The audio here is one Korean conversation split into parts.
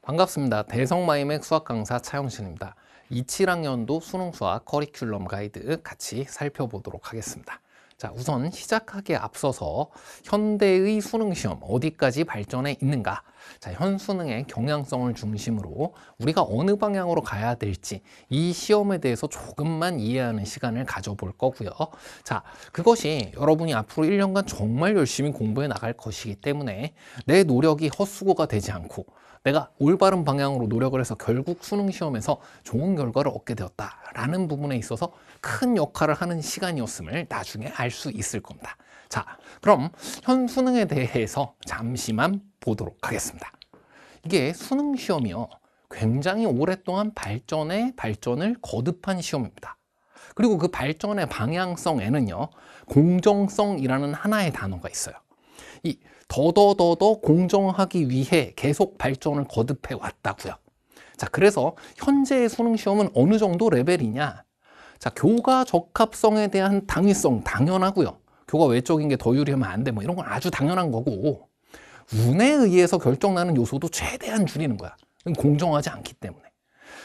반갑습니다. 대성마이맥 수학 강사 차영신입니다. 27학년도 수능 수학 커리큘럼 가이드 같이 살펴보도록 하겠습니다. 자, 우선 시작하기에 앞서서 현대의 수능 시험 어디까지 발전해 있는가? 자, 현 수능의 경향성을 중심으로 우리가 어느 방향으로 가야 될지 이 시험에 대해서 조금만 이해하는 시간을 가져볼 거고요. 자, 그것이 여러분이 앞으로 1년간 정말 열심히 공부해 나갈 것이기 때문에 내 노력이 헛수고가 되지 않고 내가 올바른 방향으로 노력을 해서 결국 수능 시험에서 좋은 결과를 얻게 되었다라는 부분에 있어서 큰 역할을 하는 시간이었음을 나중에 알 수 있을 겁니다. 자, 그럼 현 수능에 대해서 잠시만 보도록 하겠습니다. 이게 수능 시험이요, 굉장히 오랫동안 발전을 거듭한 시험입니다. 그리고 그 발전의 방향성에는요, 공정성이라는 하나의 단어가 있어요. 이 더더 공정하기 위해 계속 발전을 거듭해 왔다고요. 자, 그래서 현재의 수능 시험은 어느 정도 레벨이냐? 자, 교과 적합성에 대한 당위성 당연하고요. 교과 외적인 게 더 유리하면 안 돼, 뭐 이런 건 아주 당연한 거고, 운에 의해서 결정나는 요소도 최대한 줄이는 거야. 공정하지 않기 때문에.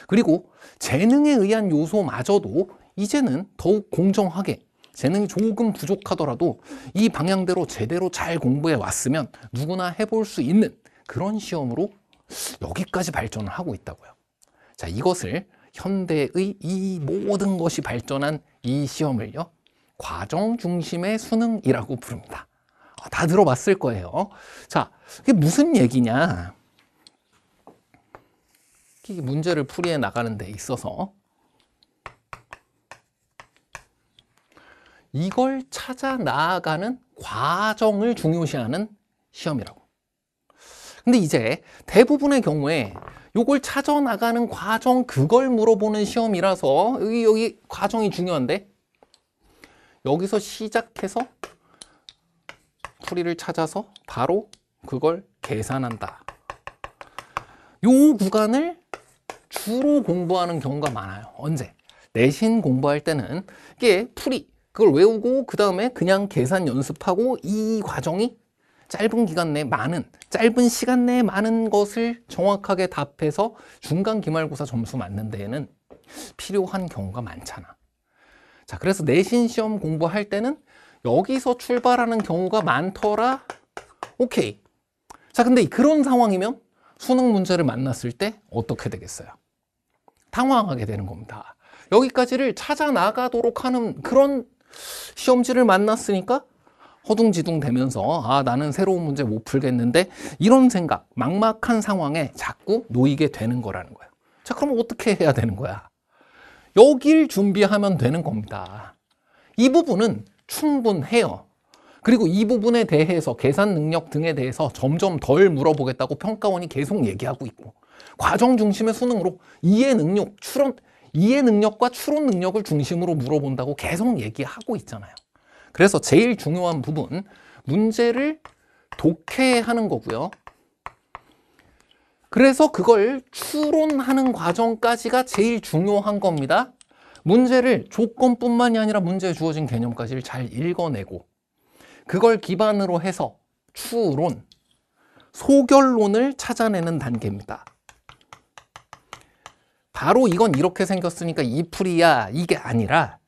그리고 재능에 의한 요소마저도 이제는 더욱 공정하게, 재능이 조금 부족하더라도 이 방향대로 제대로 잘 공부해 왔으면 누구나 해볼 수 있는 그런 시험으로 여기까지 발전을 하고 있다고요. 자, 이것을 현대의 이 모든 것이 발전한 이 시험을요, 과정 중심의 수능이라고 부릅니다. 다 들어봤을 거예요. 자, 이게 무슨 얘기냐? 이 문제를 풀이해 나가는 데 있어서 이걸 찾아 나아가는 과정을 중요시하는 시험이라고. 근데 이제 대부분의 경우에 이걸 찾아 나가는 과정, 그걸 물어보는 시험이라서 여기 과정이 중요한데, 여기서 시작해서 풀이를 찾아서 바로 그걸 계산한다. 요 구간을 주로 공부하는 경우가 많아요. 언제? 내신 공부할 때는 이게 풀이, 그걸 외우고 그 다음에 그냥 계산 연습하고 이 과정이 짧은 기간 내에 짧은 시간 내에 많은 것을 정확하게 답해서 중간 기말고사 점수 맞는 데에는 필요한 경우가 많잖아. 자, 그래서 내신 시험 공부할 때는 여기서 출발하는 경우가 많더라. 오케이. 자, 근데 그런 상황이면 수능 문제를 만났을 때 어떻게 되겠어요? 당황하게 되는 겁니다. 여기까지를 찾아 나가도록 하는 그런 시험지를 만났으니까 허둥지둥 되면서 나는 새로운 문제 못 풀겠는데, 이런 생각, 막막한 상황에 자꾸 놓이게 되는 거라는 거예요. 자, 그럼 어떻게 해야 되는 거야? 여길 준비하면 되는 겁니다. 이 부분은 충분해요. 그리고 이 부분에 대해서 계산 능력 등에 대해서 점점 덜 물어보겠다고 평가원이 계속 얘기하고 있고, 과정 중심의 수능으로 이해 능력과 추론 능력을 중심으로 물어본다고 계속 얘기하고 있잖아요. 그래서 제일 중요한 부분, 문제를 독해하는 거고요. 그래서 그걸 추론하는 과정까지가 제일 중요한 겁니다. 문제를 조건뿐만이 아니라 문제에 주어진 개념까지를 잘 읽어내고, 그걸 기반으로 해서 추론, 소결론을 찾아내는 단계입니다. 바로 이건 이렇게 생겼으니까 이 풀이야, 이게 아니라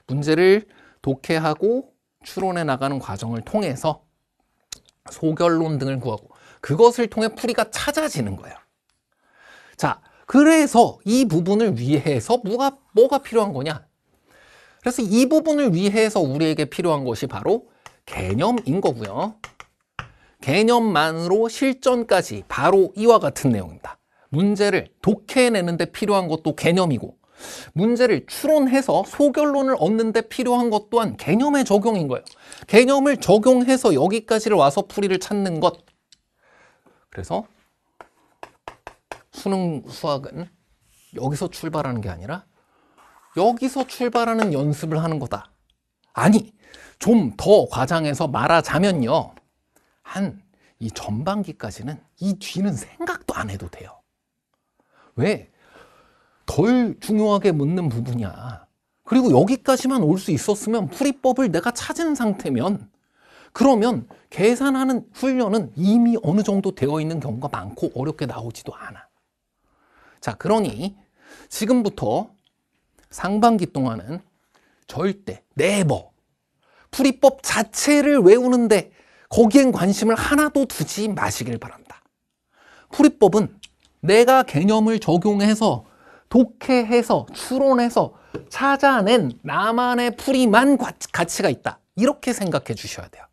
문제를 독해하고 추론해 나가는 과정을 통해서 소결론 등을 구하고 그것을 통해 풀이가 찾아지는 거예요. 자, 그래서 이 부분을 위해서 뭐가 필요한 거냐? 그래서 이 부분을 위해서 우리에게 필요한 것이 바로 개념인 거고요. 개념만으로 실전까지 바로 이와 같은 내용입니다. 문제를 독해내는 데 필요한 것도 개념이고, 문제를 추론해서 소결론을 얻는 데 필요한 것 또한 개념의 적용인 거예요. 개념을 적용해서 여기까지를 와서 풀이를 찾는 것. 그래서 수능 수학은 여기서 출발하는 게 아니라 여기서 출발하는 연습을 하는 거다. 아니, 좀 더 과장해서 말하자면요, 이 전반기까지는 이 뒤는 생각도 안 해도 돼요. 왜? 덜 중요하게 묻는 부분이야. 그리고 여기까지만 올 수 있었으면, 풀이법을 내가 찾은 상태면, 그러면 계산하는 훈련은 이미 어느 정도 되어 있는 경우가 많고 어렵게 나오지도 않아. 자, 그러니 지금부터 상반기 동안은 절대 네버 풀이법 자체를 외우는데 거기엔 관심을 하나도 두지 마시길 바란다. 풀이법은 내가 개념을 적용해서 독해해서 추론해서 찾아낸 나만의 풀이만 가치가 있다. 이렇게 생각해 주셔야 돼요.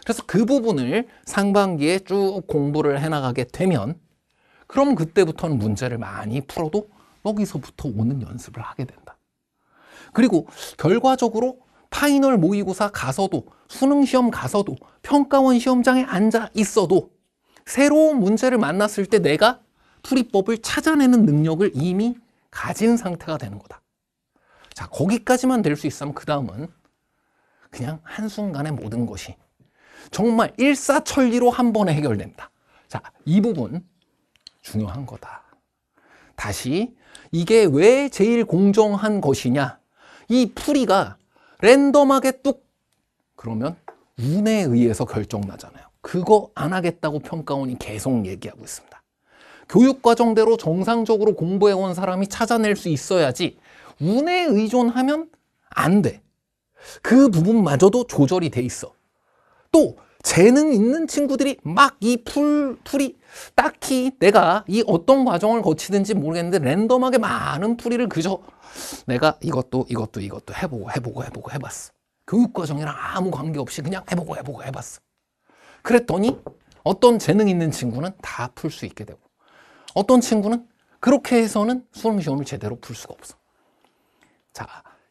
그래서 그 부분을 상반기에 쭉 공부를 해나가게 되면 그럼 그때부터는 문제를 많이 풀어도 여기서부터 오는 연습을 하게 된다. 그리고 결과적으로 파이널 모의고사 가서도 수능 시험 가서도 평가원 시험장에 앉아 있어도 새로운 문제를 만났을 때 내가 풀이법을 찾아내는 능력을 이미 가진 상태가 되는 거다. 자, 거기까지만 될 수 있으면 그 다음은 그냥 한순간에 모든 것이 정말 일사천리로 한 번에 해결됩니다. 자, 이 부분 중요한 거다. 다시 이게 왜 제일 공정한 것이냐? 이 풀이가 랜덤하게 뚝 그러면 운에 의해서 결정나잖아요. 그거 안 하겠다고 평가원이 계속 얘기하고 있습니다. 교육과정대로 정상적으로 공부해온 사람이 찾아낼 수 있어야지 운에 의존하면 안 돼. 그 부분마저도 조절이 돼 있어. 또 재능 있는 친구들이 막 이 풀이 딱히 내가 이 어떤 과정을 거치든지 모르겠는데 랜덤하게 많은 풀이를 그저 내가 이것도 해보고 해봤어. 교육과정이랑 아무 관계없이 그냥 해보고 해봤어. 그랬더니 어떤 재능 있는 친구는 다 풀 수 있게 되고 어떤 친구는 그렇게 해서는 수능시험을 제대로 풀 수가 없어. 자,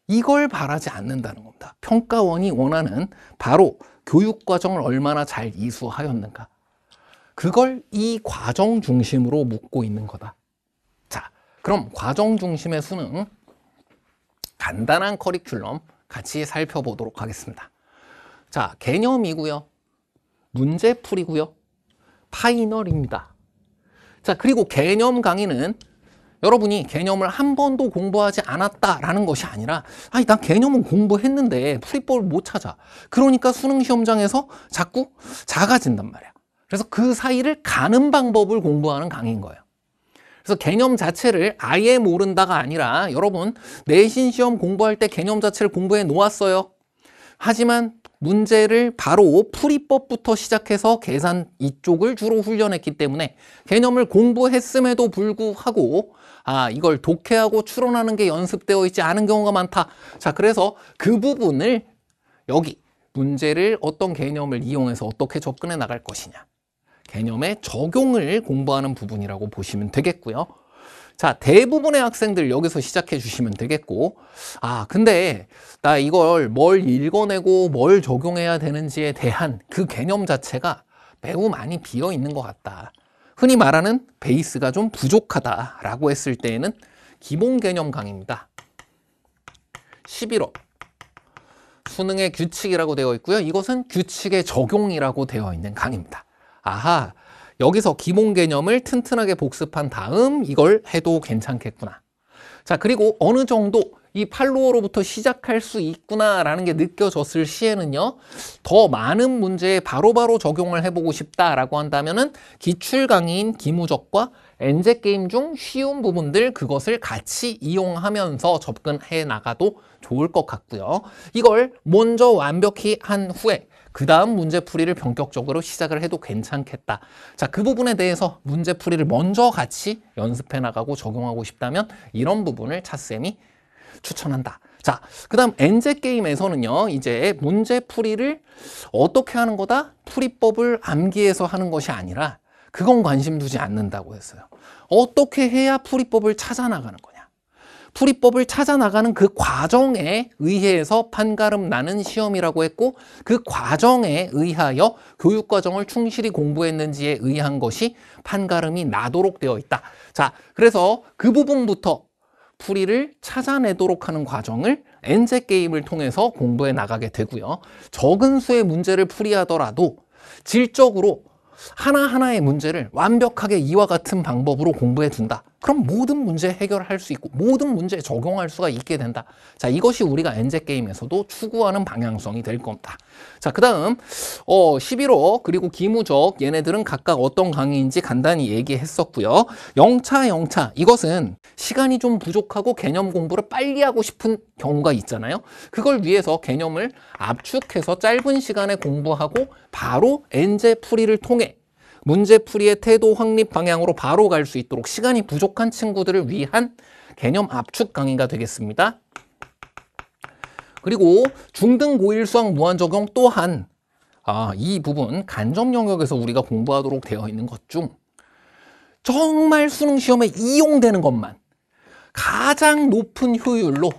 이걸 바라지 않는다는 겁니다. 평가원이 원하는 바로 교육과정을 얼마나 잘 이수하였는가. 그걸 이 과정 중심으로 묻고 있는 거다. 자, 그럼 과정 중심의 수능 간단한 커리큘럼 같이 살펴보도록 하겠습니다. 자, 개념이고요. 문제풀이고요. 파이널입니다. 자, 그리고 개념 강의는 여러분이 개념을 한 번도 공부하지 않았다라는 것이 아니라 아니 난 개념은 공부했는데 풀이법을 못 찾아. 그러니까 수능 시험장에서 자꾸 작아진단 말이야. 그래서 그 사이를 가는 방법을 공부하는 강의인 거예요. 그래서 개념 자체를 아예 모른다가 아니라 여러분 내신 시험 공부할 때 개념 자체를 공부해 놓았어요. 하지만 문제를 바로 풀이법부터 시작해서 계산 이쪽을 주로 훈련했기 때문에 개념을 공부했음에도 불구하고 이걸 독해하고 추론하는 게 연습되어 있지 않은 경우가 많다. 자, 그래서 그 부분을 여기 문제를 어떤 개념을 이용해서 어떻게 접근해 나갈 것이냐. 개념의 적용을 공부하는 부분이라고 보시면 되겠고요. 자, 대부분의 학생들 여기서 시작해 주시면 되겠고 근데 나 이걸 뭘 읽어내고 뭘 적용해야 되는지에 대한 그 개념 자체가 매우 많이 비어 있는 것 같다. 흔히 말하는 베이스가 좀 부족하다라고 했을 때에는 기본 개념 강의입니다. 11호 수능의 규칙이라고 되어 있고요. 이것은 규칙의 적용이라고 되어 있는 강의입니다. 여기서 기본 개념을 튼튼하게 복습한 다음 이걸 해도 괜찮겠구나. 자, 그리고 어느 정도 이 팔로워로부터 시작할 수 있구나라는 게 느껴졌을 시에는요, 더 많은 문제에 바로바로 적용을 해보고 싶다라고 한다면은 기출 강의인 기무적과 엔제게임 중 쉬운 부분들 그것을 같이 이용하면서 접근해 나가도 좋을 것 같고요. 이걸 먼저 완벽히 한 후에 그 다음 문제풀이를 본격적으로 시작을 해도 괜찮겠다. 자, 그 부분에 대해서 문제풀이를 먼저 같이 연습해 나가고 적용하고 싶다면 이런 부분을 차쌤이 추천한다. 자, 그 다음 엔제게임에서는요, 이제 문제풀이를 어떻게 하는 거다? 풀이법을 암기해서 하는 것이 아니라 그건 관심 두지 않는다고 했어요. 어떻게 해야 풀이법을 찾아 나가는 거냐? 풀이법을 찾아 나가는 그 과정에 의해서 판가름 나는 시험이라고 했고 그 과정에 의하여 교육과정을 충실히 공부했는지에 의한 것이 판가름이 나도록 되어 있다. 자, 그래서 그 부분부터 풀이를 찾아내도록 하는 과정을 엔제게임을 통해서 공부해 나가게 되고요. 적은 수의 문제를 풀이하더라도 질적으로 하나하나의 문제를 완벽하게 이와 같은 방법으로 공부해 둔다. 그럼 모든 문제 해결할 수 있고 모든 문제에 적용할 수가 있게 된다. 자, 이것이 우리가 엔제게임에서도 추구하는 방향성이 될 겁니다. 자, 그 다음 11호 그리고 기무적 얘네들은 각각 어떤 강의인지 간단히 얘기했었고요. 영차 이것은 시간이 좀 부족하고 개념 공부를 빨리 하고 싶은 경우가 있잖아요. 그걸 위해서 개념을 압축해서 짧은 시간에 공부하고 바로 엔제 풀이를 통해 문제풀이의 태도 확립 방향으로 바로 갈 수 있도록 시간이 부족한 친구들을 위한 개념 압축 강의가 되겠습니다. 그리고 중등 고1 수학 무한적용 또한 이 부분 간접 영역에서 우리가 공부하도록 되어 있는 것 중 정말 수능 시험에 이용되는 것만 가장 높은 효율로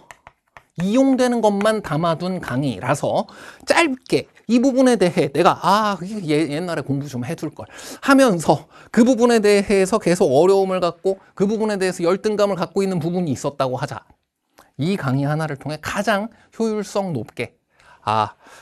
이용되는 것만 담아둔 강의라서 짧게 이 부분에 대해 내가 옛날에 공부 좀 해둘 걸 하면서 그 부분에 대해서 계속 어려움을 갖고 그 부분에 대해서 열등감을 갖고 있는 부분이 있었다고 하자. 이 강의 하나를 통해 가장 효율성 높게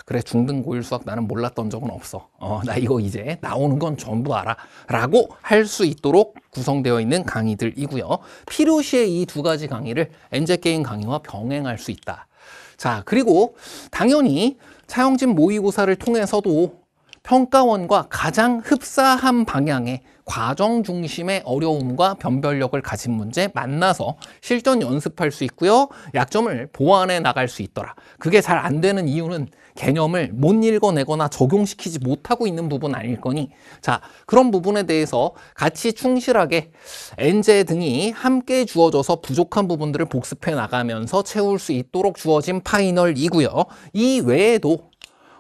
그래 중등 고1 수학 나는 몰랐던 적은 없어. 나 이거 이제 나오는 건 전부 알아 라고 할 수 있도록 구성되어 있는 강의들이고요. 필요시에 이 두 가지 강의를 엔제게임 강의와 병행할 수 있다. 자, 그리고 당연히 차영진 모의고사를 통해서도 평가원과 가장 흡사한 방향의 과정 중심의 어려움과 변별력을 가진 문제 만나서 실전 연습할 수 있고요. 약점을 보완해 나갈 수 있더라. 그게 잘 안 되는 이유는 개념을 못 읽어내거나 적용시키지 못하고 있는 부분 아닐 거니 자, 그런 부분에 대해서 같이 충실하게 엔제 등이 함께 주어져서 부족한 부분들을 복습해 나가면서 채울 수 있도록 주어진 파이널이고요. 이 외에도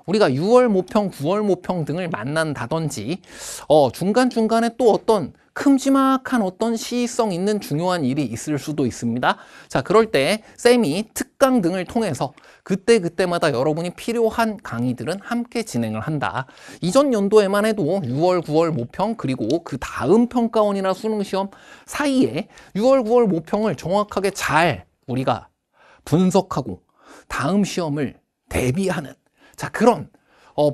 우리가 6월 모평, 9월 모평 등을 만난다든지 중간중간에 또 어떤 큼지막한 어떤 시의성 있는 중요한 일이 있을 수도 있습니다. 자, 그럴 때 쌤이 특강 등을 통해서 그때마다 여러분이 필요한 강의들은 함께 진행을 한다. 이전 연도에만 해도 6월, 9월 모평 그리고 그 다음 평가원이나 수능시험 사이에 6월, 9월 모평을 정확하게 잘 우리가 분석하고 다음 시험을 대비하는 자, 그런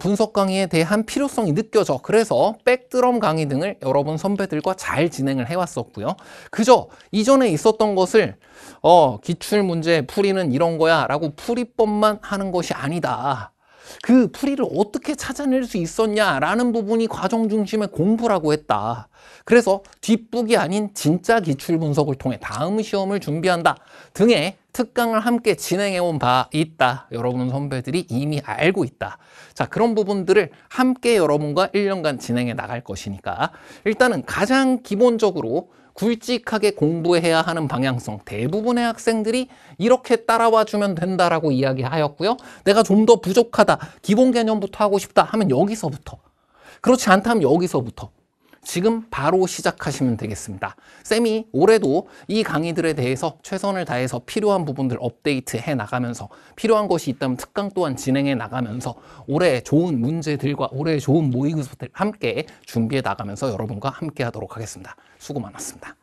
분석 강의에 대한 필요성이 느껴져. 그래서 백드럼 강의 등을 여러분 선배들과 잘 진행을 해왔었고요. 그저 이전에 있었던 것을 기출문제 풀이는 이런 거야 라고 풀이법만 하는 것이 아니다. 그 풀이를 어떻게 찾아낼 수 있었냐라는 부분이 과정 중심의 공부라고 했다. 그래서 뒷북이 아닌 진짜 기출 분석을 통해 다음 시험을 준비한다 등의 특강을 함께 진행해온 바 있다. 여러분 선배들이 이미 알고 있다. 자, 그런 부분들을 함께 여러분과 1년간 진행해 나갈 것이니까 일단은 가장 기본적으로 굵직하게 공부해야 하는 방향성 대부분의 학생들이 이렇게 따라와 주면 된다라고 이야기하였고요. 내가 좀 더 부족하다, 기본 개념부터 하고 싶다 하면 여기서부터, 그렇지 않다면 여기서부터 지금 바로 시작하시면 되겠습니다. 쌤이 올해도 이 강의들에 대해서 최선을 다해서 필요한 부분들 업데이트해 나가면서 필요한 것이 있다면 특강 또한 진행해 나가면서 올해 좋은 문제들과 올해 좋은 모의고사들 함께 준비해 나가면서 여러분과 함께 하도록 하겠습니다. 수고 많았습니다.